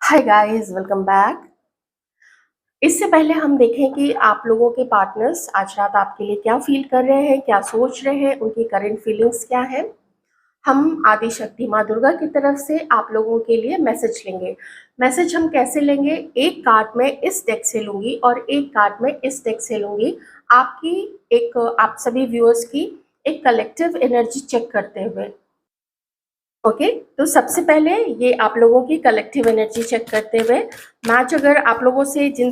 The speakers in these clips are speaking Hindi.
Hi guys, welcome back. इससे पहले हम देखें कि आप लोगों के पार्टनर्स आज रात आपके लिए क्या फील कर रहे हैं, क्या सोच रहे हैं, उनकी करंट फीलिंग्स क्या है। हम आदि शक्ति माँ दुर्गा की तरफ से आप लोगों के लिए मैसेज लेंगे। मैसेज हम कैसे लेंगे? एक कार्ड में इस डेक से लूंगी और एक कार्ड में इस डेक से लूंगी। आपकी आप सभी व्यूअर्स की एक कलेक्टिव एनर्जी चेक करते हुए। ओके, तो सबसे पहले ये आप लोगों की कलेक्टिव एनर्जी चेक करते हुए मैच अगर आप लोगों से जिन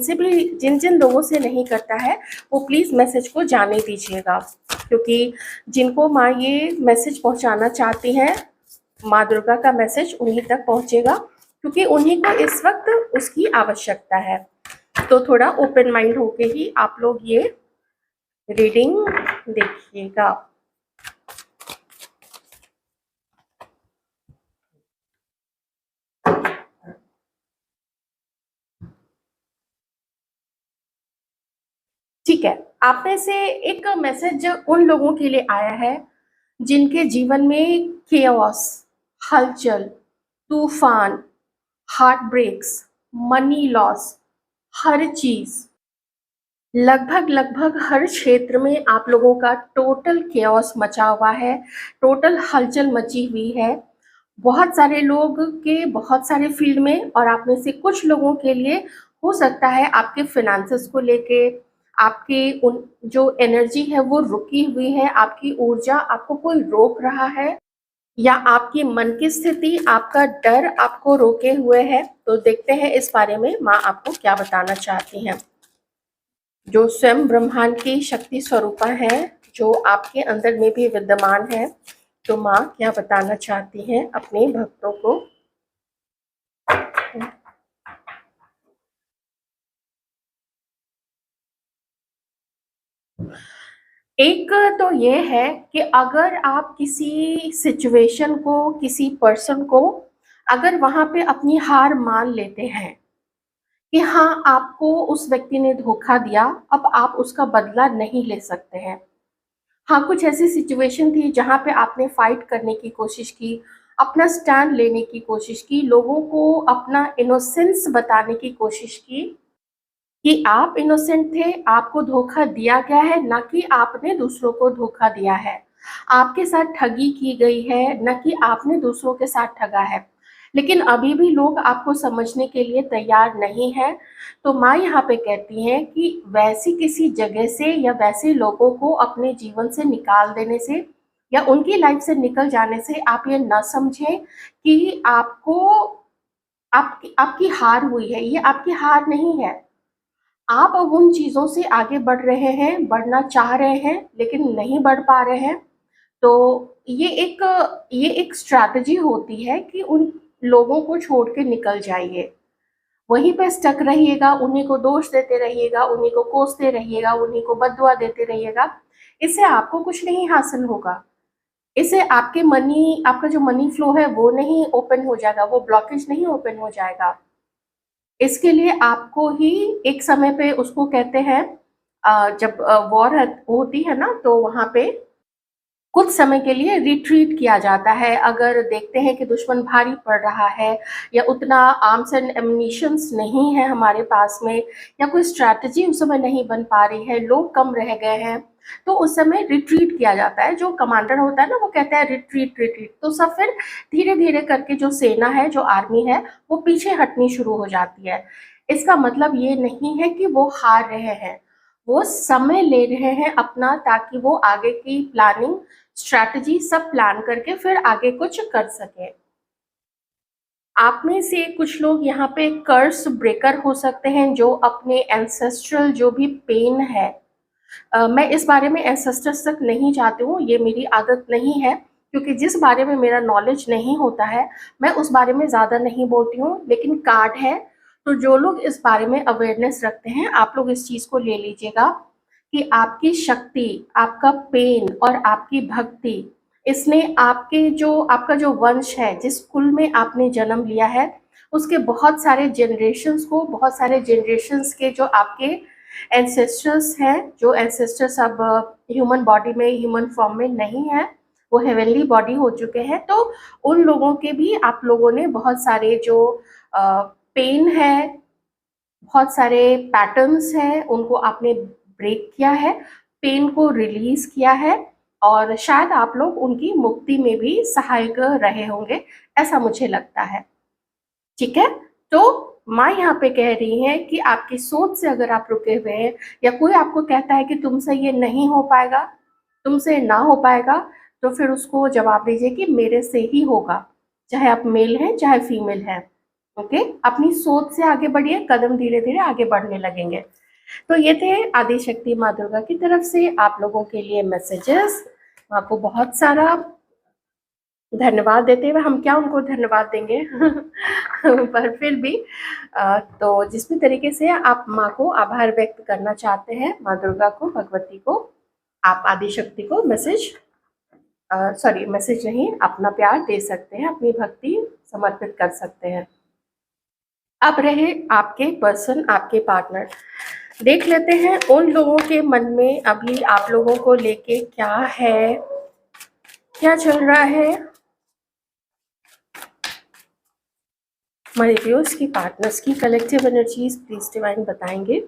जिन लोगों से नहीं करता है वो प्लीज़ मैसेज को जाने दीजिएगा, क्योंकि जिनको माँ ये मैसेज पहुंचाना चाहती हैं, माँ दुर्गा का मैसेज उन्हीं तक पहुंचेगा, क्योंकि उन्हीं को इस वक्त उसकी आवश्यकता है। तो थोड़ा ओपन माइंड होके ही आप लोग ये रीडिंग देखिएगा। ठीक है, आप में से एक मैसेज उन लोगों के लिए आया है जिनके जीवन में केओस, हलचल, तूफान, हार्ट ब्रेक्स, मनी लॉस, हर चीज, लगभग लगभग हर क्षेत्र में आप लोगों का टोटल केओस मचा हुआ है, टोटल हलचल मची हुई है। बहुत सारे लोग के बहुत सारे फील्ड में, और आप में से कुछ लोगों के लिए हो सकता है आपके फिनेंसेस को लेके आपके उन जो एनर्जी है वो रुकी हुई है, आपकी ऊर्जा आपको कोई रोक रहा है, या आपकी मन की स्थिति, आपका डर आपको रोके हुए है। तो देखते हैं इस बारे में माँ आपको क्या बताना चाहती हैं। जो स्वयं ब्रह्मांड की शक्ति स्वरूपा है, जो आपके अंदर में भी विद्यमान है, तो माँ क्या बताना चाहती हैं अपने भक्तों को। एक तो ये है कि अगर आप किसी सिचुएशन को, किसी पर्सन को, अगर वहां पे अपनी हार मान लेते हैं कि हाँ आपको उस व्यक्ति ने धोखा दिया, अब आप उसका बदला नहीं ले सकते हैं। हाँ, कुछ ऐसी सिचुएशन थी जहाँ पे आपने फाइट करने की कोशिश की, अपना स्टैंड लेने की कोशिश की, लोगों को अपना इनोसेंस बताने की कोशिश की कि आप इनोसेंट थे, आपको धोखा दिया गया है, ना कि आपने दूसरों को धोखा दिया है। आपके साथ ठगी की गई है, न कि आपने दूसरों के साथ ठगा है। लेकिन अभी भी लोग आपको समझने के लिए तैयार नहीं है। तो माँ यहाँ पे कहती हैं कि वैसी किसी जगह से या वैसे लोगों को अपने जीवन से निकाल देने से या उनकी लाइफ से निकल जाने से आप ये ना समझें कि आपकी हार हुई है। ये आपकी हार नहीं है। आप अब उन चीज़ों से आगे बढ़ रहे हैं, बढ़ना चाह रहे हैं, लेकिन नहीं बढ़ पा रहे हैं। तो ये एक स्ट्रैटेजी होती है कि उन लोगों को छोड़ के निकल जाइए। वहीं पे स्टक रहिएगा, उन्हीं को दोष देते रहिएगा, उन्हीं को कोसते रहिएगा, उन्हीं को बददुआ देते रहिएगा। इससे आपको कुछ नहीं हासिल होगा। इससे आपका जो मनी फ्लो है वो नहीं ओपन हो जाएगा, वो ब्लॉकेज नहीं ओपन हो जाएगा। इसके लिए आपको ही एक समय पे उसको कहते हैं, जब वॉर होती है ना, तो वहां पे कुछ समय के लिए रिट्रीट किया जाता है। अगर देखते हैं कि दुश्मन भारी पड़ रहा है या उतना आर्म्स एंड एम्युनिशंस नहीं है हमारे पास में, या कोई स्ट्रैटेजी उस समय नहीं बन पा रही है, लोग कम रह गए हैं, तो उस समय रिट्रीट किया जाता है। जो कमांडर होता है ना, वो कहता है रिट्रीट रिट्रीट, तो सब फिर धीरे धीरे करके जो सेना है, जो आर्मी है, वो पीछे हटनी शुरू हो जाती है। इसका मतलब ये नहीं है कि वो हार रहे हैं, वो समय ले रहे हैं अपना, ताकि वो आगे की प्लानिंग, स्ट्रैटेजी सब प्लान करके फिर आगे कुछ कर सके। आप में से कुछ लोग यहाँ पे कर्स ब्रेकर हो सकते हैं, जो अपने एंसेस्ट्रल जो भी पेन है, मैं इस बारे में एंसेस्टर्स तक नहीं जाती हूँ, ये मेरी आदत नहीं है, क्योंकि जिस बारे में मेरा नॉलेज नहीं होता है मैं उस बारे में ज़्यादा नहीं बोलती हूँ। लेकिन कार्ड है, तो जो लोग इस बारे में अवेयरनेस रखते हैं, आप लोग इस चीज़ को ले लीजिएगा कि आपकी शक्ति, आपका पेन और आपकी भक्ति, इसने आपका जो वंश है, जिस कुल में आपने जन्म लिया है, उसके बहुत सारे जनरेशन्स को, बहुत सारे जनरेशन्स के जो आपके एंसेस्टर्स हैं, जो एंसेस्टर्स अब ह्यूमन बॉडी में, ह्यूमन फॉर्म में नहीं है, वो हेवनली बॉडी हो चुके हैं। तो उन लोगों के भी आप लोगों ने बहुत सारे जो पेन है, बहुत सारे पैटर्न्स हैं, उनको आपने ब्रेक किया है, पेन को रिलीज किया है, और शायद आप लोग उनकी मुक्ति में भी सहायक रहे होंगे, ऐसा मुझे लगता है। ठीक है, तो माँ यहाँ पे कह रही है कि आपकी सोच से अगर आप रुके हुए हैं, या कोई आपको कहता है कि तुमसे ये नहीं हो पाएगा, तुमसे ना हो पाएगा, तो फिर उसको जवाब दीजिए कि मेरे से ही होगा, चाहे आप मेल हैं चाहे फीमेल हैं। ओके, अपनी सोच से आगे बढ़िए, कदम धीरे धीरे आगे बढ़ने लगेंगे। तो ये थे आदिशक्ति माँ दुर्गा की तरफ से आप लोगों के लिए मैसेजेस। आपको बहुत सारा धन्यवाद देते हुए, हम क्या उनको धन्यवाद देंगे पर फिर भी तो जिस भी तरीके से आप माँ को आभार व्यक्त करना चाहते हैं, माँ दुर्गा को, भगवती को, आप आदिशक्ति को मैसेज नहीं, अपना प्यार दे सकते हैं, अपनी भक्ति समर्पित कर सकते हैं। अब रहे आपके पर्सन, आपके पार्टनर। देख लेते हैं उन लोगों के मन में अभी आप लोगों को लेके क्या है, क्या चल रहा है। हमारे व्यूअर्स की, पार्टनर्स की कलेक्टिव एनर्जीज प्लीज डिवाइन बताएंगे।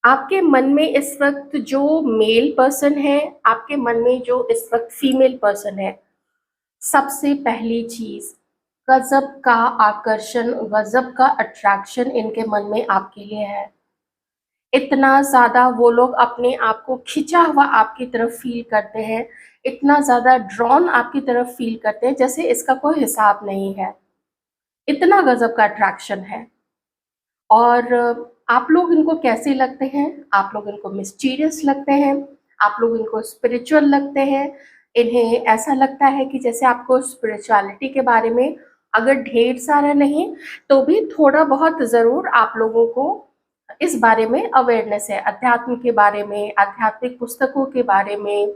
आपके मन में इस वक्त जो मेल पर्सन है, आपके मन में जो इस वक्त फीमेल पर्सन है, सबसे पहली चीज, गजब का आकर्षण, गजब का अट्रैक्शन इनके मन में आपके लिए है। इतना ज्यादा वो लोग अपने आप को खिंचा हुआ आपकी तरफ फील करते हैं, इतना ज्यादा ड्रॉन आपकी तरफ फील करते हैं, जैसे इसका कोई हिसाब नहीं है। इतना गजब का अट्रैक्शन है। और आप लोग इनको कैसे लगते हैं? आप लोग इनको मिस्टीरियस लगते हैं, आप लोग इनको स्पिरिचुअल लगते हैं। इन्हें ऐसा लगता है कि जैसे आपको स्पिरिचुअलिटी के बारे में अगर ढेर सारा नहीं तो भी थोड़ा बहुत ज़रूर आप लोगों को इस बारे में अवेयरनेस है, अध्यात्म के बारे में, आध्यात्मिक पुस्तकों के बारे में।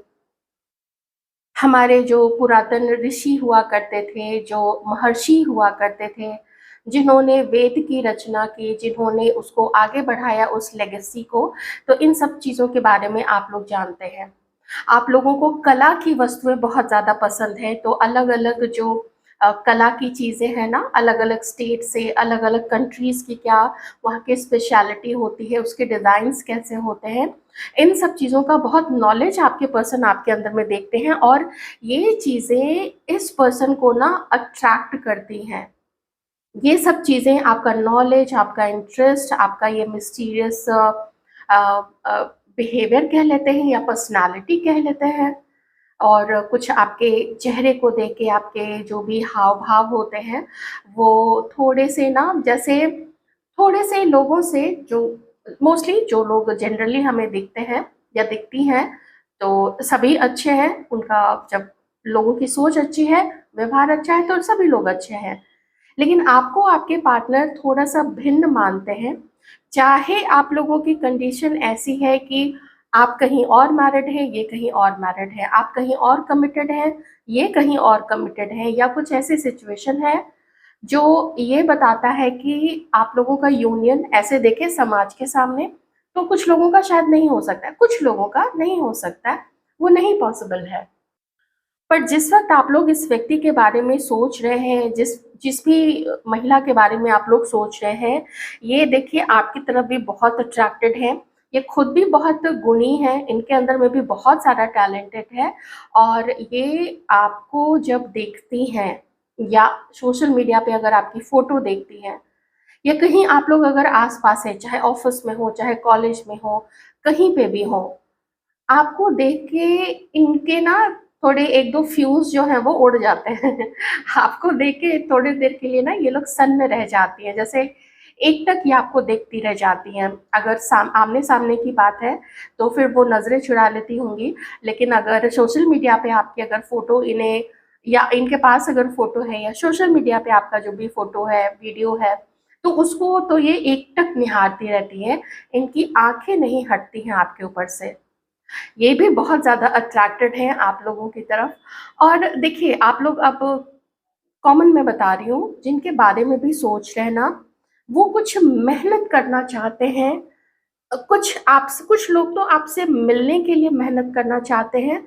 हमारे जो पुरातन ऋषि हुआ करते थे, जो महर्षि हुआ करते थे, जिन्होंने वेद की रचना की, जिन्होंने उसको आगे बढ़ाया उस लेगेसी को, तो इन सब चीज़ों के बारे में आप लोग जानते हैं। आप लोगों को कला की वस्तुएं बहुत ज़्यादा पसंद है, तो अलग अलग जो कला की चीज़ें हैं ना, अलग अलग स्टेट से, अलग अलग कंट्रीज़ की क्या वहाँ की स्पेशलिटी होती है, उसके डिज़ाइंस कैसे होते हैं, इन सब चीज़ों का बहुत नॉलेज आपके पर्सन आपके अंदर में देखते हैं, और ये चीज़ें इस पर्सन को ना अट्रैक्ट करती हैं। ये सब चीज़ें, आपका नॉलेज, आपका इंटरेस्ट, आपका ये मिस्टीरियस बिहेवियर कह लेते हैं या पर्सनालिटी कह लेते हैं, और कुछ आपके चेहरे को देख के आपके जो भी हाव भाव होते हैं, वो थोड़े से ना, जैसे थोड़े से लोगों से, जो मोस्टली जो लोग जनरली हमें दिखते हैं या दिखती हैं, तो सभी अच्छे हैं। उनका जब लोगों की सोच अच्छी है, व्यवहार अच्छा है, तो सभी लोग अच्छे हैं। लेकिन आपको आपके पार्टनर थोड़ा सा भिन्न मानते हैं। चाहे आप लोगों की कंडीशन ऐसी है कि आप कहीं और मैरिड हैं, ये कहीं और मैरिड है, आप कहीं और कमिटेड हैं, ये कहीं और कमिटेड है, या कुछ ऐसी सिचुएशन है जो ये बताता है कि आप लोगों का यूनियन ऐसे देखे समाज के सामने, तो कुछ लोगों का शायद नहीं हो सकता है, कुछ लोगों का नहीं हो सकता है, वो नहीं पॉसिबल है। पर जिस वक्त आप लोग इस व्यक्ति के बारे में सोच रहे हैं, जिस जिस भी महिला के बारे में आप लोग सोच रहे हैं, ये देखिए आपकी तरफ भी बहुत अट्रैक्टेड है। ये खुद भी बहुत गुणी है, इनके अंदर में भी बहुत सारा टैलेंटेड है, और ये आपको जब देखती हैं, या सोशल मीडिया पे अगर आपकी फोटो देखती हैं, या कहीं आप लोग अगर आस-पास है, चाहे ऑफिस में हो, चाहे कॉलेज में हो, कहीं पे भी हो, आपको देख के इनके ना थोड़े 1-2 फ्यूज़ जो हैं वो उड़ जाते हैं। आपको देख के थोड़ी देर के लिए ना ये लोग सन्न रह जाती हैं, जैसे एकटक ये आपको देखती रह जाती हैं। अगर आमने-सामने की बात है, तो फिर वो नज़रें चुरा लेती होंगी, लेकिन अगर सोशल मीडिया पे आपकी अगर फ़ोटो इन्हें, या इनके पास अगर फ़ोटो है, या सोशल मीडिया पे आपका जो भी फ़ोटो है, वीडियो है, तो उसको तो ये एकटक निहारती रहती हैं, इनकी आँखें नहीं हटती हैं आपके ऊपर से। ये भी बहुत ज़्यादा अट्रैक्टेड हैं आप लोगों की तरफ। और देखिए, आप लोग अब, कॉमन मैं बता रही हूँ, जिनके बारे में भी सोच रहे हैं ना, वो कुछ मेहनत करना चाहते हैं, कुछ लोग तो आपसे मिलने के लिए मेहनत करना चाहते हैं,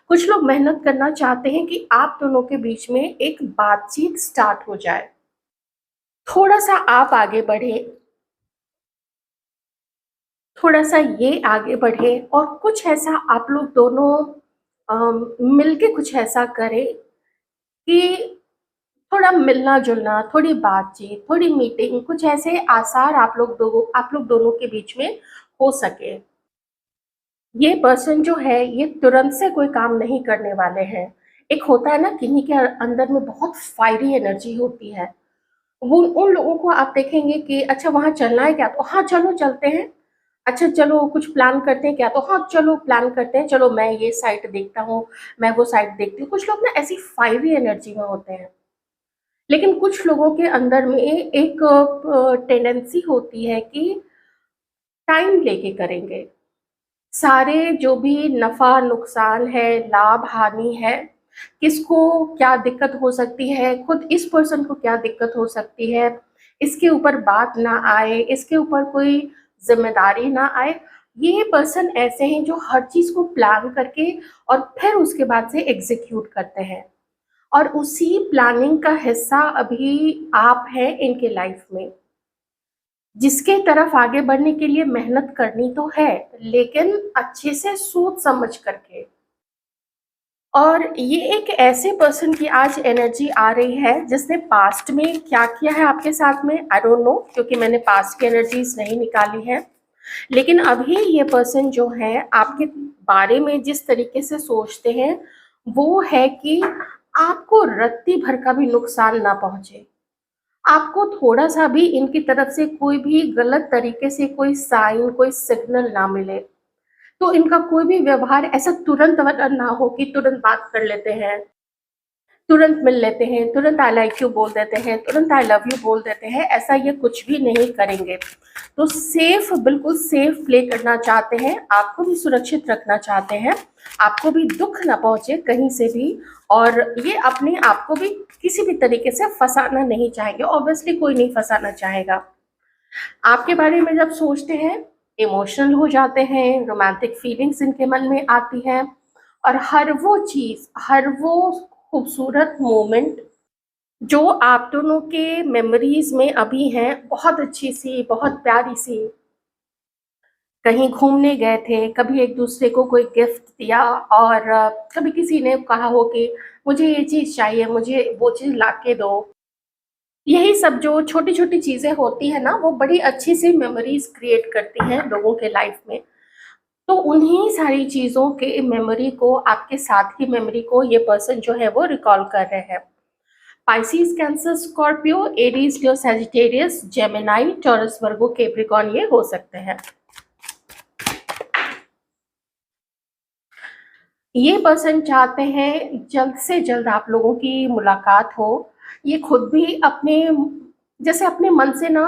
कुछ लोग मेहनत करना चाहते हैं कि आप दोनों के बीच में एक बातचीत स्टार्ट हो जाए। थोड़ा-सा आप आगे बढ़े, थोड़ा-सा ये आगे बढ़े और कुछ ऐसा आप लोग दोनों मिलके कुछ ऐसा करें कि थोड़ा मिलना-जुलना, थोड़ी बातचीत, थोड़ी मीटिंग, कुछ ऐसे आसार आप लोग दोनों के बीच में हो सके। ये पर्सन जो है ये तुरंत से कोई काम नहीं करने वाले हैं। एक होता है ना किन्हीं के अंदर में बहुत फायरी एनर्जी होती है। वो उन लोगों को आप देखेंगे कि अच्छा वहाँ चलना है क्या? तो हाँ, चलो चलते हैं। अच्छा चलो कुछ प्लान करते हैं क्या? तो हाँ, चलो प्लान करते हैं। चलो मैं ये साइट देखता हूँ, मैं वो साइट देखती हूँ। कुछ लोग ना ऐसी फायरी एनर्जी में होते हैं। लेकिन कुछ लोगों के अंदर में एक टेंडेंसी होती है कि टाइम लेके करेंगे। सारे जो भी नफ़ा नुकसान है, लाभ हानि है, किसको क्या दिक्कत हो सकती है, खुद इस पर्सन को क्या दिक्कत हो सकती है, इसके ऊपर बात ना आए, इसके ऊपर कोई ज़िम्मेदारी ना आए। ये पर्सन ऐसे हैं जो हर चीज़ को प्लान करके और फिर उसके बाद से एग्ज़ीक्यूट करते हैं। और उसी प्लानिंग का हिस्सा अभी आप हैं इनके लाइफ़ में। जिसके तरफ आगे बढ़ने के लिए मेहनत करनी तो है, लेकिन अच्छे से सोच समझ करके। और ये एक ऐसे पर्सन की आज एनर्जी आ रही है जिसने पास्ट में क्या किया है आपके साथ में, आई डोंट नो, क्योंकि मैंने पास्ट की एनर्जीज नहीं निकाली है। लेकिन अभी ये पर्सन जो है आपके बारे में जिस तरीके से सोचते हैं वो है कि आपको रत्ती भर का भी नुकसान ना पहुंचे, आपको थोड़ा-सा भी इनकी तरफ से कोई भी गलत तरीके से कोई साइन, कोई सिग्नल ना मिले। तो इनका कोई भी व्यवहार ऐसा तुरंत वाला ना हो कि तुरंत बात कर लेते हैं, तुरंत मिल लेते हैं, तुरंत आई लाइक यू बोल देते हैं, तुरंत आई लव यू बोल देते हैं, ऐसा ये कुछ भी नहीं करेंगे। तो सेफ, बिल्कुल सेफ प्ले करना चाहते हैं, आपको भी सुरक्षित रखना चाहते हैं, आपको भी दुःख ना पहुँचे कहीं से भी, और ये अपने आप को भी किसी भी तरीके से फँसाना नहीं चाहेंगे। ऑब्वियसली कोई नहीं फँसाना चाहेगा। आपके बारे में जब सोचते हैं, इमोशनल हो जाते हैं, रोमांटिक फीलिंग्स इनके मन में आती हैं और हर वो चीज़, हर वो खूबसूरत मोमेंट जो आप दोनों के मेमोरीज़ में अभी हैं, बहुत अच्छी-सी, बहुत प्यारी-सी, कहीं घूमने गए थे, कभी एक-दूसरे को कोई गिफ्ट दिया और कभी किसी ने कहा हो कि मुझे ये चीज़ चाहिए, मुझे वो चीज़ ला के दो। यही सब जो छोटी-छोटी चीज़ें होती हैं ना, वो बड़ी अच्छी-सी मेमोरीज़ क्रिएट करती हैं लोगों के लाइफ़ में। तो उन्हीं सारी चीज़ों के मेमोरी को, आपके साथ की मेमोरी को ये पर्सन जो है वो रिकॉल कर रहे हैं। पाइसेस, कैंसर, स्कॉर्पियो, एरीज, लियो, सजिटेरियस, जेमिनी, टॉरस, वर्गो, कैप्रिकॉर्न ये हो सकते हैं। ये पर्सन चाहते हैं जल्द से जल्द आप लोगों की मुलाकात हो। ये खुद भी अपने, जैसे अपने मन से ना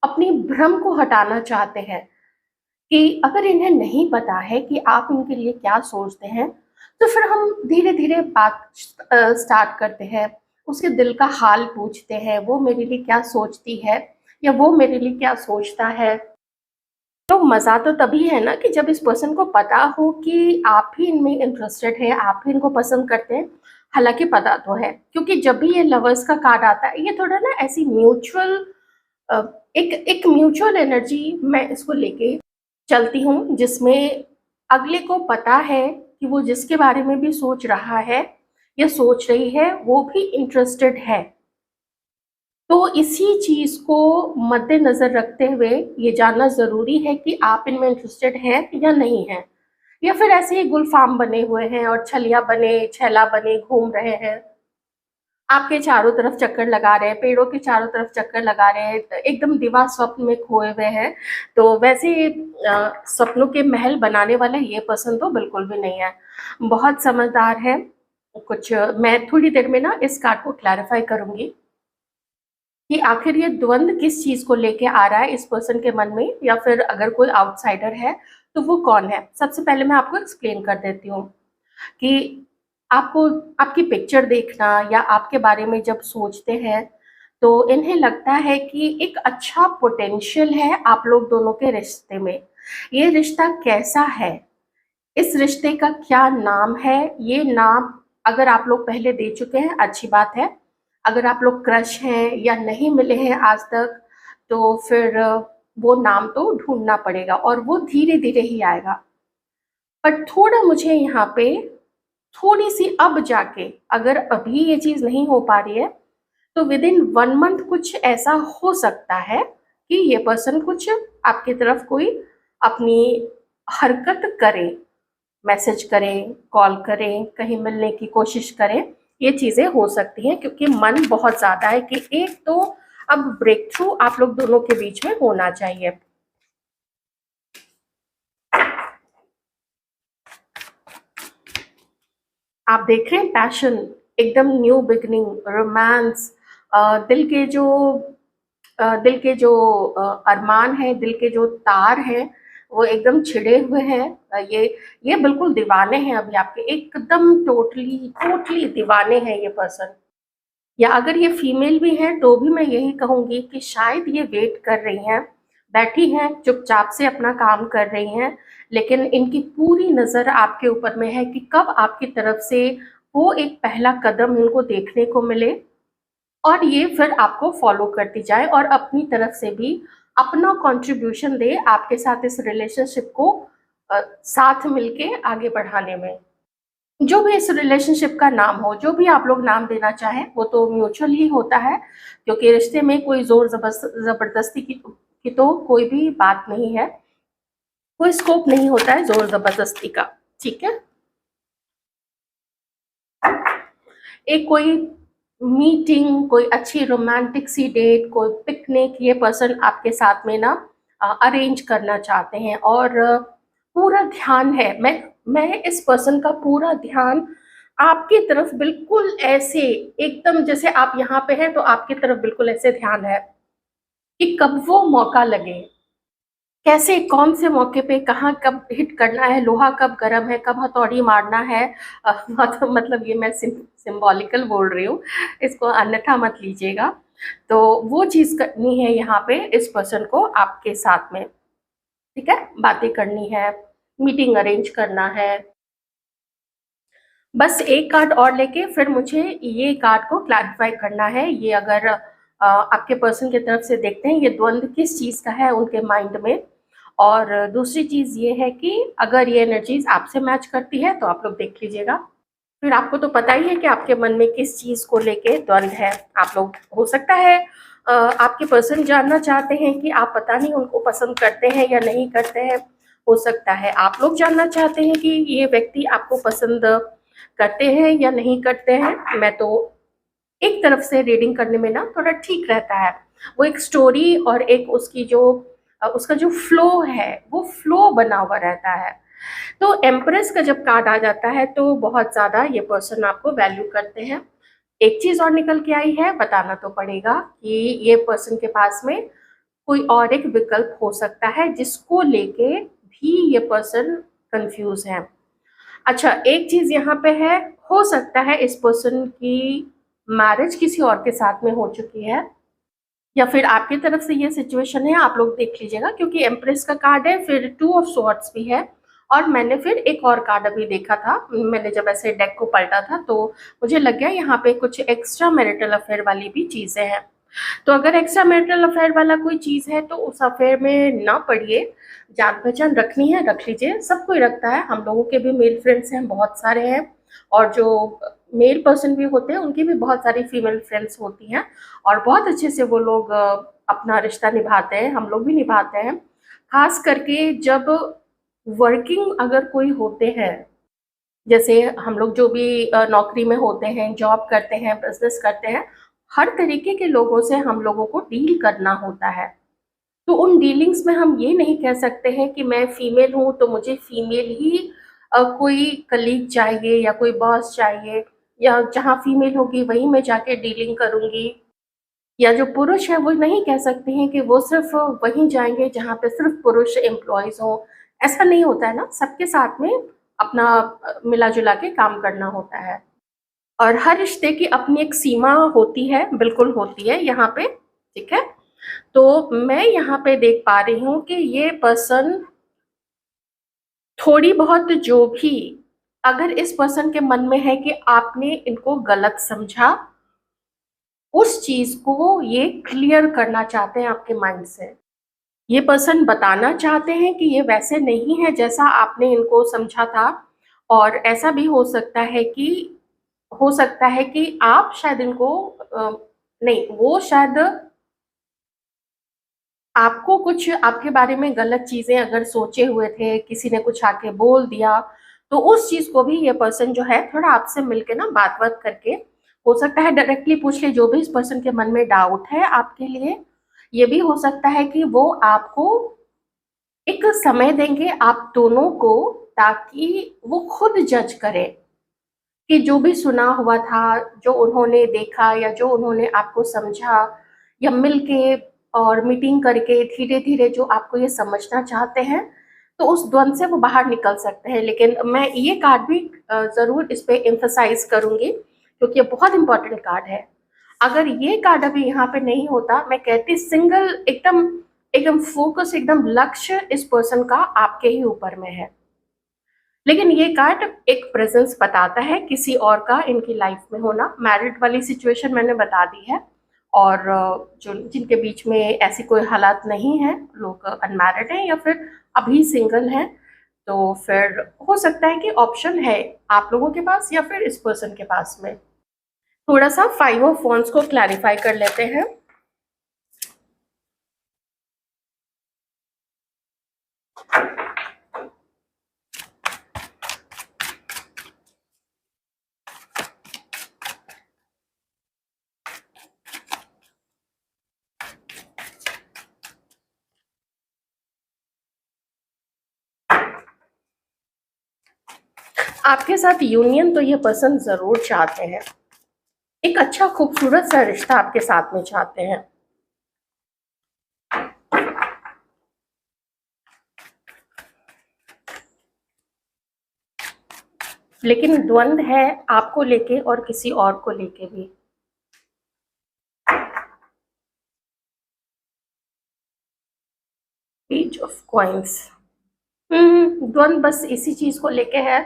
अपनी भ्रम को हटाना चाहते हैं कि अगर इन्हें नहीं पता है कि आप इनके लिए क्या सोचते हैं, तो फिर हम धीरे-धीरे बात स्टार्ट करते हैं। उसके दिल का हाल पूछते हैं, वो मेरे लिए क्या सोचती है या वो मेरे लिए क्या सोचता है। तो मज़ा तो तभी है ना कि जब इस पर्सन को पता हो कि आप भी इनमें इंटरेस्टेड हैं, आप भी इनको पसंद करते हैं। हालाँकि पता तो है, क्योंकि जब भी ये लवर्स का कार्ड आता है, ये थोड़ा ना ऐसी म्यूचुअल अ, एक एक म्यूचुअल एनर्जी मैं इसको लेके चलती हूँ, जिसमें अगले को पता है कि वो जिसके बारे में भी सोच रहा है या सोच रही है, वो भी इंटरेस्टेड है। तो इसी चीज़ को मद्देनज़र रखते हुए ये जानना ज़रूरी है कि आप इनमें इंटरेस्टेड हैं या नहीं हैं, या फिर ऐसे ही गुलफ़ाम बने हुए हैं और छलिया बने, छैला बने घूम रहे हैं। आपके चारों तरफ चक्कर लगा रहे हैं, पेड़ों के चारों तरफ चक्कर लगा रहे हैं, एकदम दिवा स्वप्न में खोए हुए हैं। तो वैसे सपनों के महल बनाने वाला ये पर्सन तो बिल्कुल भी नहीं है। बहुत समझदार है। कुछ मैं थोड़ी देर में ना इस कार्ड को क्लैरिफ़ाई करूँगी कि आखिर ये द्वंद किस चीज़ को लेके आ रहा है इस पर्सन के मन में, या फिर अगर कोई आउटसाइडर है, तो वो कौन है? सबसे पहले मैं आपको एक्सप्लेन कर देती हूँ कि आपको आपकी पिक्चर देखना या आपके बारे में जब सोचते हैं, तो इन्हें लगता है कि एक अच्छा पोटेंशियल है आप लोग दोनों के रिश्ते में। ये रिश्ता कैसा है, इस रिश्ते का क्या नाम है। ये नाम अगर आप लोग पहले दे चुके हैं अच्छी बात है, अगर आप लोग क्रश हैं या नहीं मिले हैं आज तक तो फिर वो नाम तो ढूंढना पड़ेगा और वो धीरे धीरे ही आएगा। पर थोड़ा मुझे यहाँ पे थोड़ी सी अब जाके, अगर अभी ये चीज़ नहीं हो पा रही है तो विद इन 1 मंथ कुछ ऐसा हो सकता है कि ये पर्सन कुछ आपकी तरफ कोई अपनी हरकत करे, मैसेज करें, कॉल करें, कहीं मिलने की कोशिश करें। ये चीज़ें हो सकती हैं क्योंकि मन बहुत ज़्यादा है कि एक तो अब ब्रेक थ्रू आप लोग दोनों के बीच में होना चाहिए। आप देख रहे हैं पैशन, एकदम न्यू बिगनिंग, रोमांस, दिल के जो अरमान है, दिल के जो तार हैं वो एकदम छिड़े हुए हैं। ये बिल्कुल दीवाने हैं अभी आपके, एकदम टोटली टोटली दीवाने हैं ये पर्सन। या अगर ये फीमेल भी हैं तो भी मैं यही कहूँगी कि शायद ये वेट कर रही हैं, बैठी हैं चुपचाप से अपना काम कर रही हैं, लेकिन इनकी पूरी नज़र आपके ऊपर में है कि कब आपकी तरफ से वो एक पहला कदम इनको देखने को मिले और ये फिर आपको फॉलो करती जाए और अपनी तरफ से भी अपना कंट्रीब्यूशन दे आपके साथ इस रिलेशनशिप को साथ मिलके आगे बढ़ाने में। जो भी इस रिलेशनशिप का नाम हो, जो भी आप लोग नाम देना चाहें, वो तो म्यूचुअल ही होता है क्योंकि रिश्ते में कोई ज़ोर ज़बरदस्ती की तो कोई भी बात नहीं है, कोई स्कोप नहीं होता है ज़ोर ज़बरदस्ती का, ठीक है? एक कोई मीटिंग, कोई अच्छी रोमांटिक सी डेट, कोई पिकनिक ये पर्सन आपके साथ में ना अरेंज करना चाहते हैं और पूरा ध्यान है, मैं इस पर्सन का पूरा ध्यान आपकी तरफ बिल्कुल ऐसे, एकदम जैसे आप यहाँ पे हैं तो आपकी तरफ बिल्कुल ऐसे ध्यान है कि कब वो मौका लगे, कैसे कौन से मौके पे कहाँ कब हिट करना है, लोहा कब गर्म है, कब हथौड़ी मारना है। मतलब ये मैं सिंबॉलिकल बोल रही हूँ, इसको अन्यथा मत लीजिएगा। तो वो चीज़ करनी है यहाँ पे इस पर्सन को आपके साथ में, ठीक है? बातें करनी है, मीटिंग अरेंज करना है। बस एक कार्ड और लेके फिर मुझे ये कार्ड को क्लैरिफाई करना है। ये अगर आपके पर्सन की तरफ से देखते हैं ये द्वंद्व किस चीज़ का है उनके माइंड में, और दूसरी चीज़ ये है कि अगर ये एनर्जीज आपसे मैच करती है तो आप लोग देख लीजिएगा। फिर आपको तो पता ही है कि आपके मन में किस चीज़ को लेके द्वंद्व है। आप लोग, हो सकता है आपके पर्सन जानना चाहते हैं कि आप पता नहीं उनको पसंद करते हैं या नहीं करते हैं। हो सकता है आप लोग जानना चाहते हैं कि ये व्यक्ति आपको पसंद करते हैं या नहीं करते हैं। मैं तो एक तरफ से रीडिंग करने में ना थोड़ा ठीक रहता है, वो एक स्टोरी और एक उसकी जो उसका जो फ्लो है वो फ्लो बना हुआ रहता है। तो एम्प्रेस का जब कार्ड आ जाता है तो बहुत ज़्यादा ये पर्सन आपको वैल्यू करते हैं। एक चीज़ और निकल के आई है, बताना तो पड़ेगा कि ये पर्सन के पास में कोई और एक विकल्प हो सकता है जिसको लेके भी ये पर्सन कंफ्यूज है। अच्छा, एक चीज़ यहाँ पे है, हो सकता है इस पर्सन की मैरिज किसी और के साथ में हो चुकी है या फिर आपकी तरफ से ये सिचुएशन है, आप लोग देख लीजिएगा क्योंकि एम्प्रेस का कार्ड है, फिर 2 ऑफ स्वॉर्ड्स भी है और मैंने फिर एक और कार्ड अभी देखा था, मैंने जब ऐसे डेक को पलटा था तो मुझे लग गया यहाँ पे कुछ एक्स्ट्रा मैरिटल अफेयर वाली भी चीज़ें हैं। तो अगर एक्स्ट्रा मैरिटल अफेयर वाला कोई चीज़ है तो उस अफेयर में ना पड़िए, जान पहचान रखनी है रख लीजिए, सब कोई रखता है, हम लोगों के भी मेल फ्रेंड्स हैं, बहुत सारे हैं, और जो मेल पर्सन भी होते हैं उनकी भी बहुत सारी फीमेल फ्रेंड्स होती हैं और बहुत अच्छे से वो लोग अपना रिश्ता निभाते हैं, हम लोग भी निभाते हैं। खास करके जब वर्किंग अगर कोई होते हैं, जैसे हम लोग जो भी नौकरी में होते हैं, जॉब करते हैं, बिजनेस करते हैं, हर तरीके के लोगों से हम लोगों को डील करना होता है। तो उन डीलिंग्स में हम ये नहीं कह सकते हैं कि मैं फीमेल हूँ तो मुझे फीमेल ही कोई कलीग चाहिए या कोई बॉस चाहिए, या जहाँ फीमेल होगी वहीं मैं जाके डीलिंग करूँगी, या जो पुरुष है वो नहीं कह सकते हैं कि वो सिर्फ वहीं जाएंगे जहाँ पे सिर्फ पुरुष एम्प्लॉयज़ हों। ऐसा नहीं होता है ना, सबके साथ में अपना मिला जुला के काम करना होता है और हर रिश्ते की अपनी एक सीमा होती है, बिल्कुल होती है यहाँ पे, ठीक है? तो मैं यहाँ पे देख पा रही हूँ कि ये पर्सन थोड़ी बहुत जो भी अगर इस पर्सन के मन में है कि आपने इनको गलत समझा, उस चीज को ये क्लियर करना चाहते हैं आपके माइंड से। ये पर्सन बताना चाहते हैं कि ये वैसे नहीं है जैसा आपने इनको समझा था। और ऐसा भी हो सकता है कि आप शायद इनको नहीं, वो शायद आपको कुछ आपके बारे में गलत चीजें अगर सोचे हुए थे, किसी ने कुछ आके बोल दिया, तो उस चीज को भी ये पर्सन जो है थोड़ा आपसे मिलके ना बात बात करके, हो सकता है डायरेक्टली पूछ ले जो भी इस पर्सन के मन में डाउट है आपके लिए। ये भी हो सकता है कि वो आपको एक समय देंगे आप दोनों को, ताकि वो खुद जज करे कि जो भी सुना हुआ था, जो उन्होंने देखा या जो उन्होंने आपको समझा, या मिलके और मीटिंग करके धीरे धीरे जो आपको ये समझना चाहते हैं, तो उस द्वंद से वो बाहर निकल सकते हैं। लेकिन मैं ये कार्ड भी जरूर इस पे एम्फसाइज करूंगी, क्योंकि ये बहुत इंपॉर्टेंट कार्ड है। अगर ये कार्ड अभी यहाँ पे नहीं होता, मैं कहती सिंगल एकदम एकदम फोकस, एकदम लक्ष्य इस पर्सन का आपके ही ऊपर में है। लेकिन ये कार्ड एक प्रेजेंस बताता है किसी और का इनकी लाइफ में होना। मैरिड वाली सिचुएशन मैंने बता दी है, और जो जिनके बीच में ऐसी कोई हालात नहीं है, लोग अनमैरिड हैं या फिर अभी सिंगल हैं, तो फिर हो सकता है कि ऑप्शन है आप लोगों के पास या फिर इस पर्सन के पास में। थोड़ा सा 5 ऑफ वॉन्ड्स को क्लैरिफाई कर लेते हैं। आपके साथ यूनियन तो ये पर्सन जरूर चाहते हैं, एक अच्छा खूबसूरत सा रिश्ता आपके साथ में चाहते हैं। लेकिन द्वंद है आपको लेके और किसी और को लेके भी। पेज ऑफ कॉइंस, द्वंद बस इसी चीज को लेके है।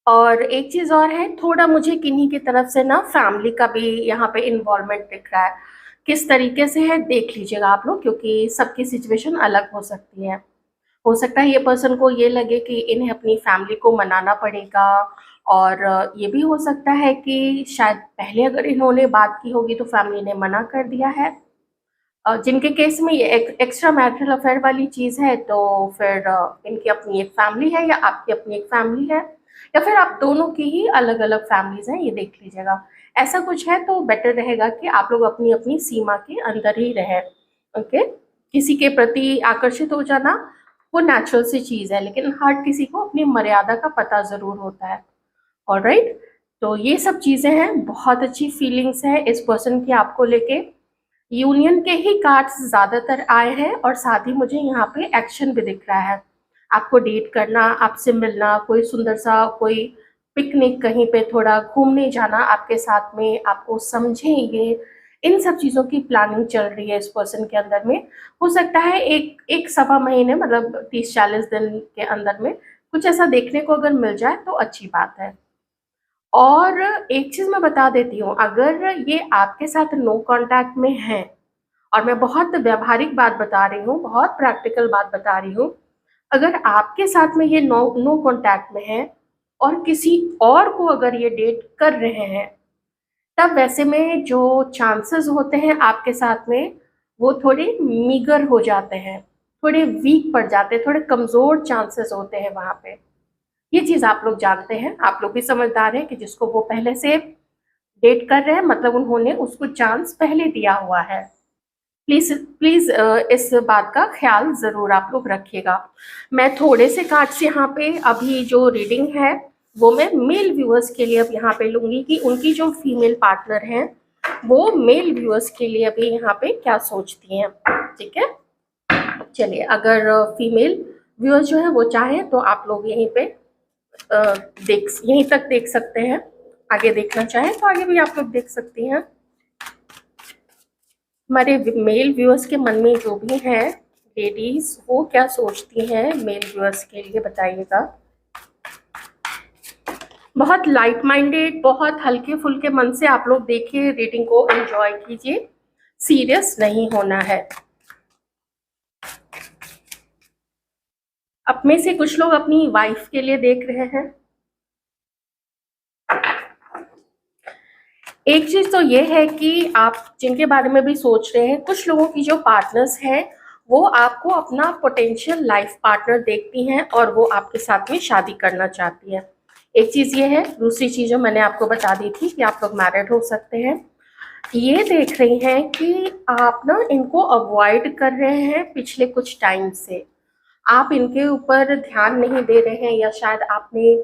और एक चीज और है, थोड़ा मुझे किन्हीं की तरफ से ना फैमिली का भी यहाँ पे इन्वॉल्वमेंट दिख रहा है। किस तरीके से है देख लीजिएगा आप लोग, क्योंकि सबकी सिचुएशन अलग हो सकती है। हो सकता है ये पर्सन को ये लगे कि इन्हें अपनी फैमिली को मनाना पड़ेगा, और ये भी हो सकता है कि शायद पहले अगर इन्होंने बात की होगी तो फैमिली ने मना कर दिया है। जिनके केस में ये एक्स्ट्रा मैरिटल अफेयर वाली चीज़ है, तो फिर इनकी अपनी एक फैमिली है या आपकी अपनी एक फैमिली है, या फिर आप दोनों की ही अलग अलग फैमिलीज हैं, ये देख लीजिएगा। ऐसा कुछ है तो बेटर रहेगा कि आप लोग अपनी अपनी सीमा के अंदर ही रहें। ओके, किसी के प्रति आकर्षित हो जाना वो नेचुरल सी चीज़ है, लेकिन हर किसी को अपनी मर्यादा का पता ज़रूर होता है। ऑलराइट, तो ये सब चीज़ें हैं, बहुत अच्छी फीलिंग्स है इस पर्सन की आपको लेके। यूनियन के ही कार्ड्स ज्यादातर आए हैं, और साथ ही मुझे यहाँ पे एक्शन भी दिख रहा है। आपको डेट करना, आपसे मिलना, कोई सुंदर सा कोई पिकनिक, कहीं पे थोड़ा घूमने जाना आपके साथ में, आपको समझेंगे, इन सब चीज़ों की प्लानिंग चल रही है इस पर्सन के अंदर में। हो सकता है एक एक सवा महीने, मतलब 30-40 दिन के अंदर में कुछ ऐसा देखने को अगर मिल जाए तो अच्छी बात है। और एक चीज़ मैं बता देती हूँ, अगर ये आपके साथ नो कांटेक्ट में है, और मैं बहुत व्यावहारिक बात बता रही हूँ, बहुत प्रैक्टिकल बात बता रही हूँ, अगर आपके साथ में ये नो नो कांटेक्ट में है और किसी और को अगर ये डेट कर रहे हैं, तब वैसे में जो चांसेस होते हैं आपके साथ में, वो थोड़े मीगर हो जाते हैं, थोड़े वीक पड़ जाते हैं, थोड़े कमज़ोर चांसेस होते हैं वहाँ पे। ये चीज़ आप लोग जानते हैं, आप लोग भी समझदार हैं कि जिसको वो पहले से डेट कर रहे हैं, मतलब उन्होंने उसको चांस पहले दिया हुआ है। प्लीज प्लीज इस बात का ख्याल जरूर आप लोग रखिएगा। मैं थोड़े से कार्ड्स यहाँ पे अभी जो रीडिंग है वो मैं मेल व्यूअर्स के लिए अब यहाँ पे लूंगी, कि उनकी जो फीमेल पार्टनर हैं वो मेल व्यूअर्स के लिए अभी यहाँ पे क्या सोचती हैं। ठीक है, चलिए, अगर फीमेल व्यूअर्स जो है वो चाहें तो आप लोग यहीं पे यहीं तक देख सकते हैं। आगे देखना चाहें तो आगे भी आप लोग देख सकती हैं। हमारे मेल व्यूअर्स के मन में जो भी है लेडीज वो क्या सोचती हैं मेल व्यूअर्स के लिए बताइएगा। बहुत लाइट माइंडेड, बहुत हल्के फुल्के मन से आप लोग देखिए, रीडिंग को एंजॉय कीजिए, सीरियस नहीं होना है। अब में से कुछ लोग अपनी वाइफ के लिए देख रहे हैं। एक चीज तो ये है कि आप जिनके बारे में भी सोच रहे हैं, कुछ लोगों की जो पार्टनर्स हैं वो आपको अपना पोटेंशियल लाइफ पार्टनर देखती हैं और वो आपके साथ में शादी करना चाहती है। एक चीज ये है। दूसरी चीज जो मैंने आपको बता दी थी कि आप लोग मैरिड हो सकते हैं। ये देख रही हैं कि आप ना इनको अवॉइड कर रहे हैं पिछले कुछ टाइम से। आप इनके ऊपर ध्यान नहीं दे रहे हैं, या शायद आपने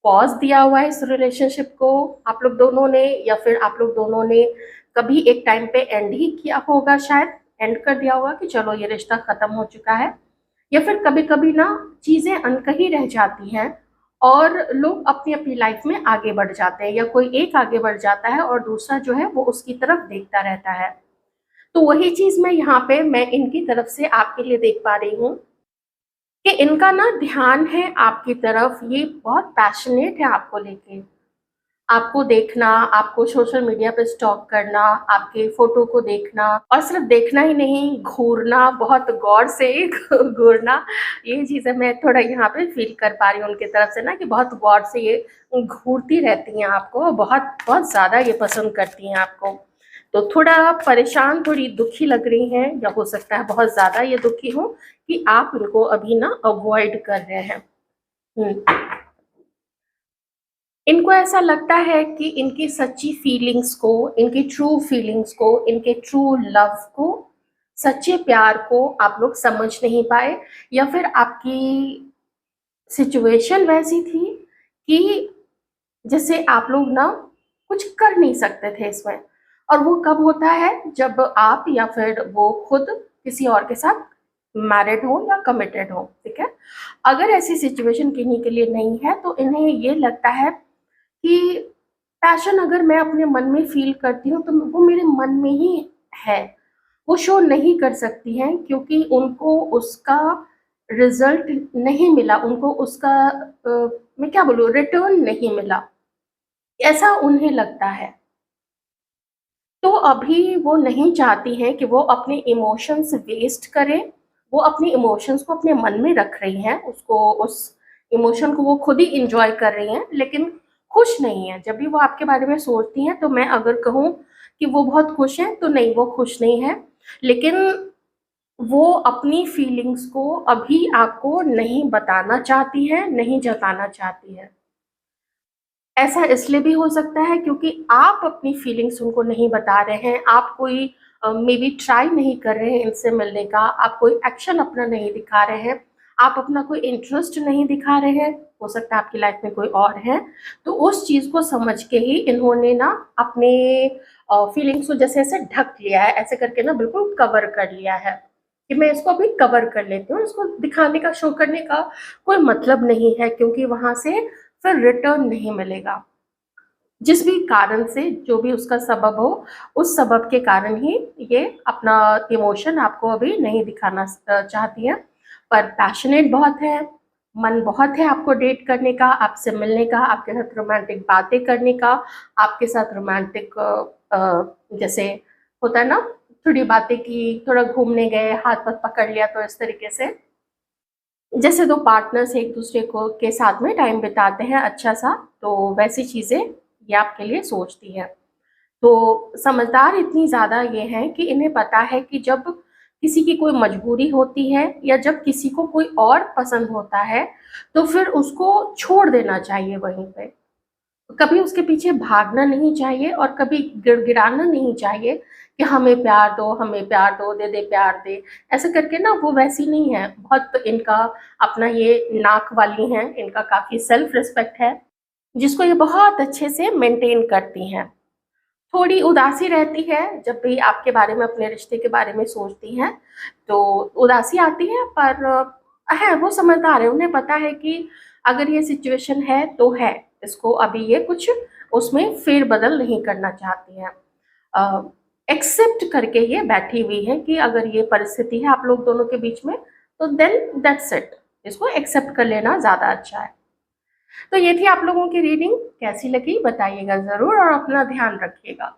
पॉज दिया हुआ है इस रिलेशनशिप को आप लोग दोनों ने, या फिर आप लोग दोनों ने कभी एक टाइम पे एंड ही किया होगा, शायद एंड कर दिया होगा कि चलो ये रिश्ता खत्म हो चुका है। या फिर कभी कभी ना चीजें अनकही रह जाती हैं और लोग अपनी अपनी लाइफ में आगे बढ़ जाते हैं, या कोई एक आगे बढ़ जाता है और दूसरा जो है वो उसकी तरफ देखता रहता है। तो वही चीज मैं इनकी तरफ से आपके लिए देख पा रही हूँ कि इनका ना ध्यान है आपकी तरफ, ये बहुत पैशनेट है आपको लेके। आपको देखना, आपको सोशल मीडिया पे स्टॉक करना, आपके फोटो को देखना, और सिर्फ देखना ही नहीं, घूरना, बहुत गौर से घूरना। ये चीजें मैं थोड़ा यहाँ पे फील कर पा रही हूँ उनकी तरफ से ना, कि बहुत गौर से ये घूरती रहती हैं आपको, बहुत बहुत ज्यादा ये पसंद करती हैं आपको। तो थोड़ा परेशान, थोड़ी दुखी लग रही हैं, या हो सकता है बहुत ज्यादा ये दुखी हो कि आप इनको अभी ना अवॉइड कर रहे हैं। इनको ऐसा लगता है कि इनकी सच्ची फीलिंग्स को, इनकी ट्रू फीलिंग्स को, इनके ट्रू लव को, सच्चे प्यार को आप लोग समझ नहीं पाए, या फिर आपकी सिचुएशन वैसी थी कि जैसे आप लोग ना कुछ कर नहीं सकते थे इसमें। और वो कब होता है, जब आप या फिर वो खुद किसी और के साथ मैरिड हो या कमिटेड हो, ठीक है। अगर ऐसी सिचुएशन किन्हीं के लिए नहीं है तो इन्हें ये लगता है कि पैशन अगर मैं अपने मन में फील करती हूँ तो वो मेरे मन में ही है, वो शो नहीं कर सकती हैं, क्योंकि उनको उसका रिजल्ट नहीं मिला, उनको उसका मैं क्या बोलूँ, रिटर्न नहीं मिला, ऐसा उन्हें लगता है। तो अभी वो नहीं चाहती हैं कि वो अपने इमोशंस वेस्ट करें। वो अपने इमोशंस को अपने मन में रख रही हैं, उसको, उस इमोशन को वो खुद ही इंजॉय कर रही हैं, लेकिन खुश नहीं है। जब भी वो आपके बारे में सोचती हैं तो मैं अगर कहूँ कि वो बहुत खुश हैं तो नहीं, वो खुश नहीं है। लेकिन वो अपनी फीलिंग्स को अभी आपको नहीं बताना चाहती है, नहीं जताना चाहती है। ऐसा इसलिए भी हो सकता है क्योंकि आप अपनी फीलिंग्स उनको नहीं बता रहे हैं, आप कोई मे बी ट्राई नहीं कर रहे हैं इनसे मिलने का, आप कोई एक्शन अपना नहीं दिखा रहे हैं, आप अपना कोई इंटरेस्ट नहीं दिखा रहे हैं। हो सकता है आपकी लाइफ में कोई और है। तो उस चीज़ को समझ के ही इन्होंने ना अपने फीलिंग्स को जैसे ऐसे ढक लिया है, ऐसे करके ना बिल्कुल कवर कर लिया है कि मैं इसको अभी कवर कर लेती हूँ, इसको दिखाने का, शो करने का कोई मतलब नहीं है, क्योंकि वहां से फिर रिटर्न नहीं मिलेगा। जिस भी कारण से, जो भी उसका सबब हो, उस सबब के कारण ही ये अपना इमोशन आपको अभी नहीं दिखाना चाहती है। पर पैशनेट बहुत है, मन बहुत है आपको डेट करने का, आपसे मिलने का, आपके साथ रोमांटिक बातें करने का, आपके साथ रोमांटिक जैसे होता है ना, थोड़ी बातें की, थोड़ा घूमने गए, हाथ पाथ पकड़ लिया, तो इस तरीके से जैसे दो पार्टनर्स एक दूसरे को के साथ में टाइम बिताते हैं अच्छा सा, तो वैसी चीज़ें ये आपके लिए सोचती है। तो समझदार इतनी ज़्यादा ये हैं कि इन्हें पता है कि जब किसी की कोई मजबूरी होती है, या जब किसी को कोई और पसंद होता है, तो फिर उसको छोड़ देना चाहिए वहीं पे। कभी उसके पीछे भागना नहीं चाहिए, और कभी गिड़गिड़ाना नहीं चाहिए कि हमें प्यार दो, हमें प्यार दो, दे दे प्यार दे। ऐसे करके ना वो वैसी नहीं है, बहुत इनका अपना ये नाक वाली हैं, इनका काफ़ी सेल्फ रिस्पेक्ट है, जिसको ये बहुत अच्छे से मेंटेन करती हैं। थोड़ी उदासी रहती है जब भी आपके बारे में, अपने रिश्ते के बारे में सोचती हैं, तो उदासी आती है, पर है वो समझदार है, उन्हें पता है कि अगर ये सिचुएशन है तो है, इसको अभी ये कुछ उसमें फेरबदल नहीं करना चाहती हैं। अ, एक्सेप्ट करके ये बैठी हुई है कि अगर ये परिस्थिति है आप लोग दोनों के बीच में, तो देन दैट्स इट, इसको एक्सेप्ट कर लेना ज़्यादा अच्छा है। तो ये थी आप लोगों की रीडिंग, कैसी लगी बताइएगा ज़रूर और अपना ध्यान रखिएगा।